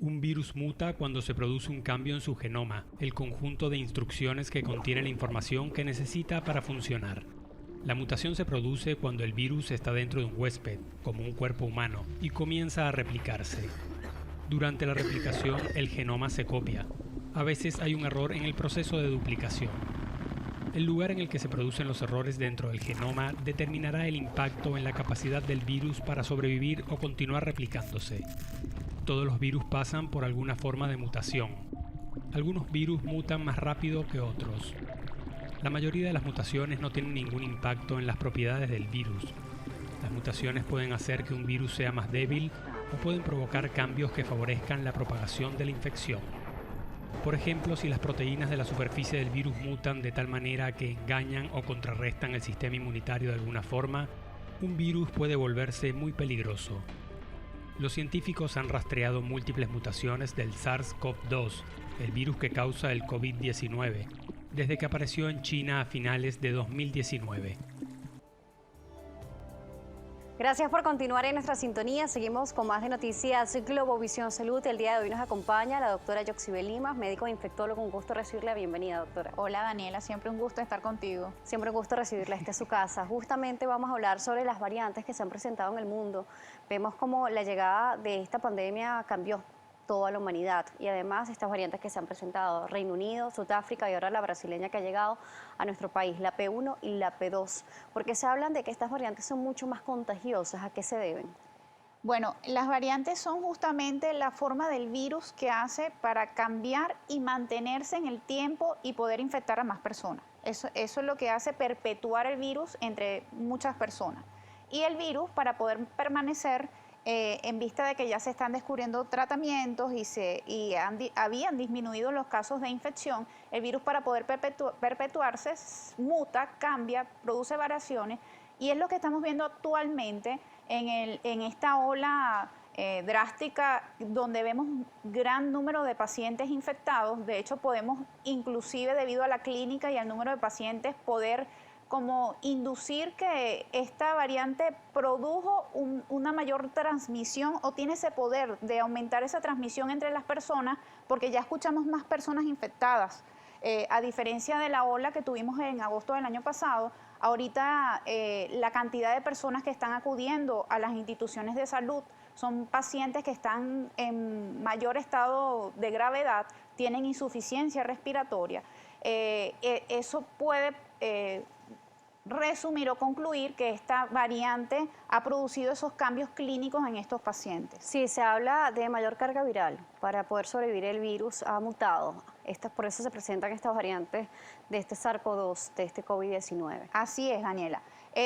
Un virus muta cuando se produce un cambio en su genoma, el conjunto de instrucciones que contiene la información que necesita para funcionar. La mutación se produce cuando el virus está dentro de un huésped, como un cuerpo humano, y comienza a replicarse. Durante la replicación, el genoma se copia. A veces hay un error en el proceso de duplicación. El lugar en el que se producen los errores dentro del genoma determinará el impacto en la capacidad del virus para sobrevivir o continuar replicándose. Todos los virus pasan por alguna forma de mutación. Algunos virus mutan más rápido que otros. La mayoría de las mutaciones no tienen ningún impacto en las propiedades del virus. Las mutaciones pueden hacer que un virus sea más débil o pueden provocar cambios que favorezcan la propagación de la infección. Por ejemplo, si las proteínas de la superficie del virus mutan de tal manera que engañan o contrarrestan el sistema inmunitario de alguna forma, un virus puede volverse muy peligroso. Los científicos han rastreado múltiples mutaciones del SARS-CoV-2, el virus que causa el COVID-19, desde que apareció en China a finales de 2019. Gracias por continuar en nuestra sintonía. Seguimos con más de noticias Globovisión Salud. El día de hoy nos acompaña la doctora Yoxibel Limas, médico infectólogo. Un gusto recibirla. Bienvenida, doctora. Hola, Daniela. Siempre un gusto estar contigo. Siempre un gusto recibirla. Esta es su casa. Justamente vamos a hablar sobre las variantes que se han presentado en el mundo. Vemos cómo la llegada de esta pandemia cambió toda la humanidad y además estas variantes que se han presentado, Reino Unido, Sudáfrica y ahora la brasileña que ha llegado a nuestro país, la P1 y la P2, porque se hablan de que estas variantes son mucho más contagiosas. ¿A qué se deben? Bueno, las variantes son justamente la forma del virus que hace para cambiar y mantenerse en el tiempo y poder infectar a más personas. Eso es lo que hace perpetuar el virus entre muchas personas. Y el virus, para poder permanecer, en vista de que ya se están descubriendo tratamientos y habían disminuido los casos de infección, el virus para poder perpetuarse muta, cambia, produce variaciones y es lo que estamos viendo actualmente en esta ola drástica donde vemos gran número de pacientes infectados. De hecho, podemos inclusive debido a la clínica y al número de pacientes poder como inducir que esta variante produjo una mayor transmisión o tiene ese poder de aumentar esa transmisión entre las personas porque ya escuchamos más personas infectadas. A diferencia de la ola que tuvimos en agosto del año pasado, ahorita la cantidad de personas que están acudiendo a las instituciones de salud son pacientes que están en mayor estado de gravedad, tienen insuficiencia respiratoria. Eso puede resumir o concluir que esta variante ha producido esos cambios clínicos en estos pacientes. Sí, se habla de mayor carga viral. Para poder sobrevivir el virus ha mutado. Por eso se presentan estas variantes de este SARS-CoV-2, de este COVID-19. Así es, Daniela.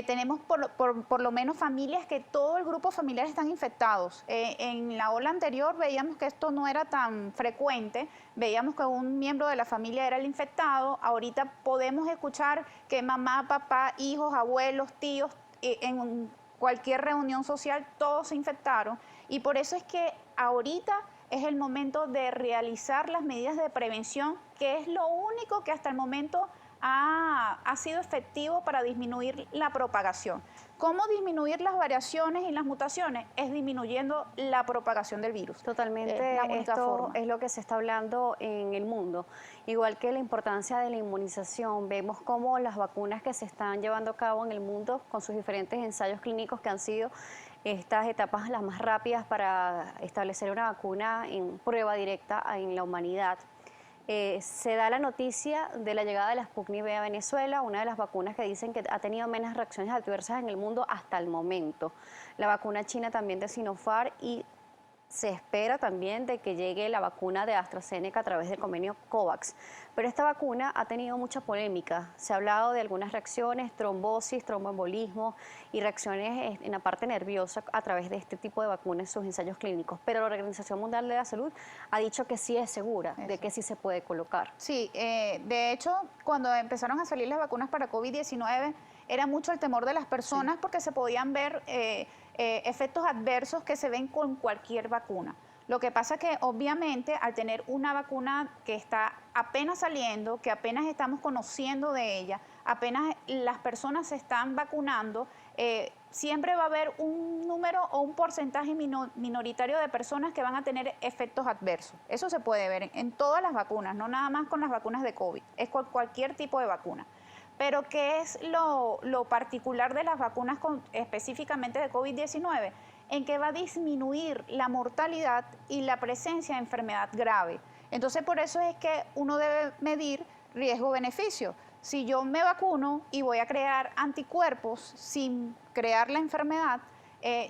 Tenemos por lo menos familias que todo el grupo familiar están infectados. En la ola anterior veíamos que esto no era tan frecuente, veíamos que un miembro de la familia era el infectado. Ahorita podemos escuchar que mamá, papá, hijos, abuelos, tíos, en cualquier reunión social todos se infectaron y por eso es que ahorita es el momento de realizar las medidas de prevención, que es lo único que hasta el momento ha sido efectivo para disminuir la propagación. ¿Cómo disminuir las variaciones y las mutaciones? Es disminuyendo la propagación del virus. Totalmente, esto es lo que se está hablando en el mundo. Igual que la importancia de la inmunización, vemos cómo las vacunas que se están llevando a cabo en el mundo con sus diferentes ensayos clínicos que han sido estas etapas las más rápidas para establecer una vacuna en prueba directa en la humanidad. Se da la noticia de la llegada de la Sputnik V a Venezuela, una de las vacunas que dicen que ha tenido menos reacciones adversas en el mundo hasta el momento. La vacuna china también de Sinopharm y se espera también de que llegue la vacuna de AstraZeneca a través del convenio COVAX. Pero esta vacuna ha tenido mucha polémica. Se ha hablado de algunas reacciones, trombosis, tromboembolismo y reacciones en la parte nerviosa a través de este tipo de vacunas en sus ensayos clínicos. Pero la Organización Mundial de la Salud ha dicho que sí es segura, de que sí se puede colocar. Sí, de hecho, cuando empezaron a salir las vacunas para COVID-19, era mucho el temor de las personas porque se podían ver efectos adversos que se ven con cualquier vacuna. Lo que pasa es que obviamente al tener una vacuna que está apenas saliendo, que apenas estamos conociendo de ella, apenas las personas se están vacunando, siempre va a haber un número o un porcentaje minoritario de personas que van a tener efectos adversos. Eso se puede ver en todas las vacunas, no nada más con las vacunas de COVID, es cualquier tipo de vacuna. Pero ¿qué es lo particular de las vacunas específicamente de COVID-19? En que va a disminuir la mortalidad y la presencia de enfermedad grave. Entonces, por eso es que uno debe medir riesgo-beneficio. Si yo me vacuno y voy a crear anticuerpos sin crear la enfermedad,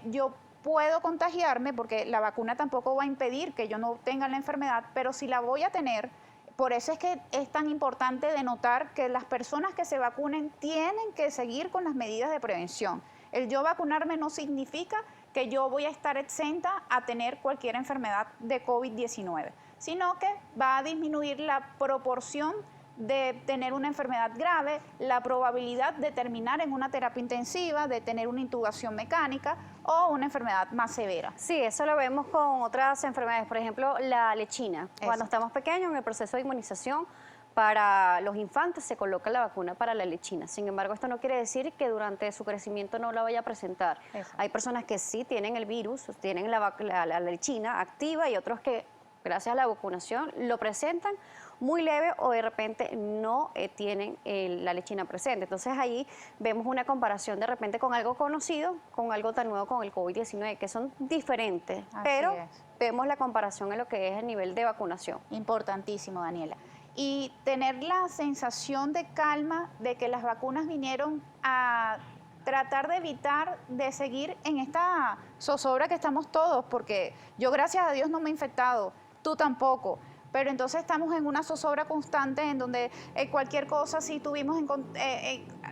yo puedo contagiarme porque la vacuna tampoco va a impedir que yo no tenga la enfermedad, pero si la voy a tener, por eso es que es tan importante denotar que las personas que se vacunen tienen que seguir con las medidas de prevención. El yo vacunarme no significa que yo voy a estar exenta a tener cualquier enfermedad de COVID-19, sino que va a disminuir la proporción de tener una enfermedad grave, la probabilidad de terminar en una terapia intensiva, de tener una intubación mecánica o una enfermedad más severa. Sí, eso lo vemos con otras enfermedades, por ejemplo, la lechina. Cuando estamos pequeños, en el proceso de inmunización, para los infantes se coloca la vacuna para la lechina. Sin embargo, esto no quiere decir que durante su crecimiento no la vaya a presentar. Hay personas que sí tienen el virus, tienen la lechina activa y otros que, gracias a la vacunación, lo presentan muy leve o de repente no tienen la lechina presente. Entonces ahí vemos una comparación de repente con algo conocido, con algo tan nuevo con el COVID-19, que son diferentes, pero vemos la comparación en lo que es el nivel de vacunación. Importantísimo, Daniela. Y tener la sensación de calma de que las vacunas vinieron a tratar de evitar de seguir en esta zozobra que estamos todos, porque yo gracias a Dios no me he infectado, tú tampoco, pero entonces estamos en una zozobra constante en donde cualquier cosa, si tuvimos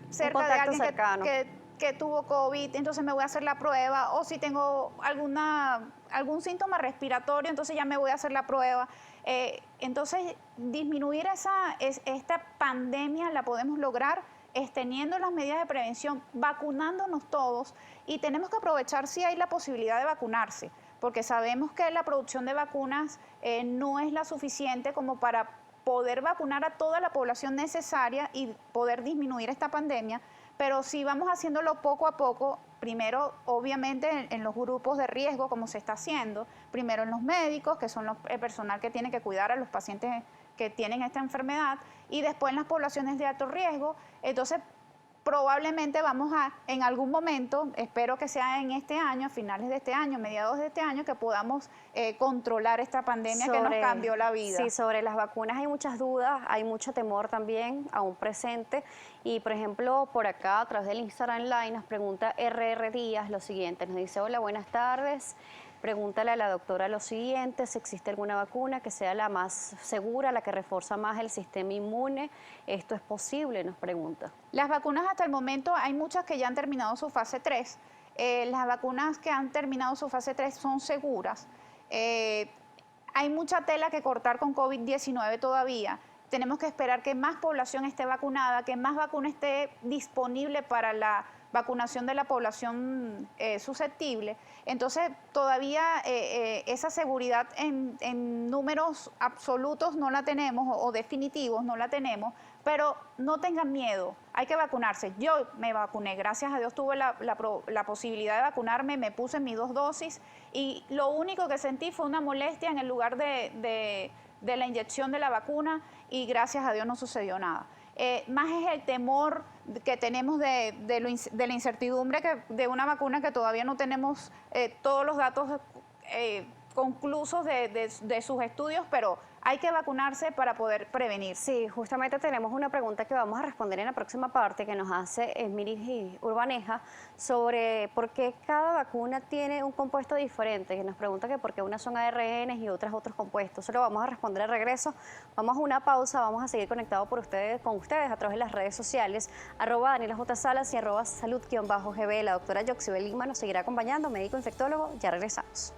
cerca de alguien que tuvo COVID, entonces me voy a hacer la prueba, o si tengo algún síntoma respiratorio, entonces ya me voy a hacer la prueba. Entonces, disminuir esta pandemia la podemos lograr extendiendo las medidas de prevención, vacunándonos todos, y tenemos que aprovechar si hay la posibilidad de vacunarse, porque sabemos que la producción de vacunas no es la suficiente como para poder vacunar a toda la población necesaria y poder disminuir esta pandemia, pero si vamos haciéndolo poco a poco, primero obviamente en los grupos de riesgo como se está haciendo, primero en los médicos, que son el personal que tiene que cuidar a los pacientes que tienen esta enfermedad, y después en las poblaciones de alto riesgo. Entonces probablemente vamos en algún momento, espero que sea en este año, a finales de este año, mediados de este año, que podamos controlar esta pandemia que nos cambió la vida. Sí, sobre las vacunas hay muchas dudas, hay mucho temor también aún presente. Y por ejemplo, por acá a través del Instagram Live nos pregunta RR Díaz lo siguiente, nos dice: hola, buenas tardes. Pregúntale a la doctora lo siguiente: si existe alguna vacuna que sea la más segura, la que refuerza más el sistema inmune. ¿Esto es posible?, nos pregunta. Las vacunas hasta el momento hay muchas que ya han terminado su fase 3. Las vacunas que han terminado su fase 3 son seguras. Hay mucha tela que cortar con COVID-19 todavía. Tenemos que esperar que más población esté vacunada, que más vacuna esté disponible para la vacunación de la población susceptible. Entonces, todavía esa seguridad en números absolutos no la tenemos, o definitivos no la tenemos, pero no tengan miedo, hay que vacunarse. Yo me vacuné, gracias a Dios tuve la posibilidad de vacunarme, me puse mis 2 dosis y lo único que sentí fue una molestia en el lugar de la inyección de la vacuna, y gracias a Dios no sucedió nada. Más es el temor que tenemos de la incertidumbre de una vacuna que todavía no tenemos todos los datos conclusos de sus estudios, pero hay que vacunarse para poder prevenir. Sí, justamente tenemos una pregunta que vamos a responder en la próxima parte, que nos hace Esmiris Urbaneja, sobre por qué cada vacuna tiene un compuesto diferente, que nos pregunta que por qué unas son ARN y otras otros compuestos. Eso lo vamos a responder al regreso. Vamos a una pausa, vamos a seguir conectados con ustedes a través de las redes sociales, @DanielaJSalas y @salud_GB. La doctora Yoxibel Lima nos seguirá acompañando, médico infectólogo. Ya regresamos.